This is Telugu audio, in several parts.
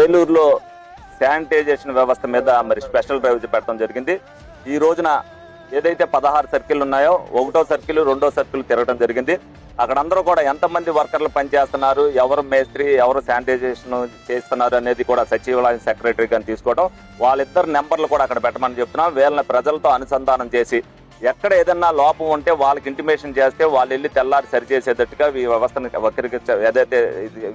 ఏలూరులో శానిటైజేషన్ వ్యవస్థ మీద మరి స్పెషల్ డ్రైవ్ పెట్టడం జరిగింది. ఈ రోజున ఏదైతే 16 సర్కిల్ ఉన్నాయో 1వ సర్కిల్ 2వ సర్కిల్ తిరగడం జరిగింది. అక్కడ అందరూ కూడా ఎంతమంది వర్కర్లు పనిచేస్తున్నారు, ఎవరు మేస్త్రి, ఎవరు శానిటైజేషన్ చేస్తున్నారు అనేది కూడా సచివాలయం సెక్రటరీ గారిని తీసుకోవడం, వాళ్ళిద్దరు నెంబర్లు కూడా అక్కడ పెట్టమని చెప్తున్నాం. వీళ్ళని ప్రజలతో అనుసంధానం చేసి ఎక్కడ ఏదన్నా లోపం ఉంటే వాళ్ళకి ఇంటిమేషన్ చేస్తే వాళ్ళు వెళ్ళి తెల్లారి సరిచేసేటట్టుగా ఈ వ్యవస్థను ఏదైతే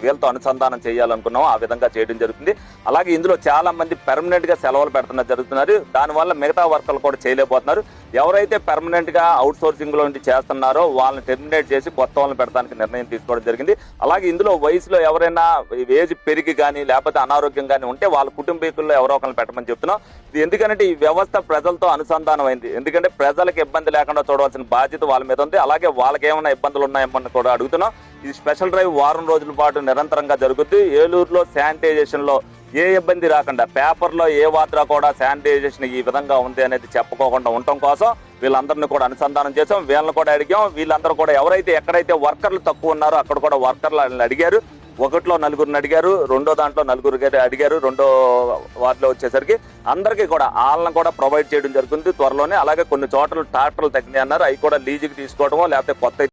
వీళ్ళతో అనుసంధానం చేయాలనుకున్నామో ఆ విధంగా చేయడం జరుగుతుంది. అలాగే ఇందులో చాలా మంది పెర్మనెంట్ గా సెలవులు పెడుతున్నారు జరుగుతున్నారు. దానివల్ల మిగతా వర్కర్లు కూడా చేయలేకపోతున్నారు. ఎవరైతే పెర్మనెంట్ గా అవుట్ సోర్సింగ్ లో ఉండి చేస్తున్నారో వాళ్ళని టెర్మినేట్ చేసి కొత్త వాళ్ళని పెడతానికి నిర్ణయం తీసుకోవడం జరిగింది. అలాగే ఇందులో వయసులో ఎవరైనా ఏజ్ పెరిగి కానీ లేకపోతే అనారోగ్యం కానీ ఉంటే వాళ్ళ కుటుంబీకుల్లో ఎవరో ఒకరిని పెట్టమని చెప్తున్నాం. ఇది ఎందుకంటే ఈ వ్యవస్థ ప్రజలతో అనుసంధానం అయింది. ఎందుకంటే ప్రజలకు ఇబ్బంది లేకుండా చూడవలసిన బాధ్యత వాళ్ళ మీద ఉంది. అలాగే వాళ్ళకి ఏమైనా ఇబ్బందులు ఉన్నాయేమని కూడా అడుగుతున్నాం. ఇది స్పెషల్ డ్రైవ్ వారం రోజుల పాటు నిరంతరంగా జరుగుతుంది. ఏలూరులో శానిటైజేషన్ లో ఏ ఇబ్బంది రాకుండా పేపర్లో ఏ వాత్రా కూడా శానిటైజేషన్ ఈ విధంగా ఉంది అనేది చెప్పుకోకుండా ఉండటం కోసం వీళ్ళందరినీ కూడా అనుసంధానం చేసాం. వీళ్ళని కూడా అడిగాం. వీళ్ళందరూ కూడా ఎవరైతే ఎక్కడైతే వర్కర్లు తక్కువ ఉన్నారో అక్కడ కూడా వర్కర్లు అడిగారు. 1లో 4 అడిగారు, 2వ దాంట్లో 4 అడిగారు. 2వ వార్డులో వచ్చేసరికి అందరికీ కూడా వాళ్ళని కూడా ప్రొవైడ్ చేయడం జరుగుతుంది త్వరలోనే. అలాగే కొన్ని చోట్ల ట్రాక్టర్లు తగ్గినాయి అన్నారు. అవి కూడా లీజుకి తీసుకోవడమో లేకపోతే కొత్త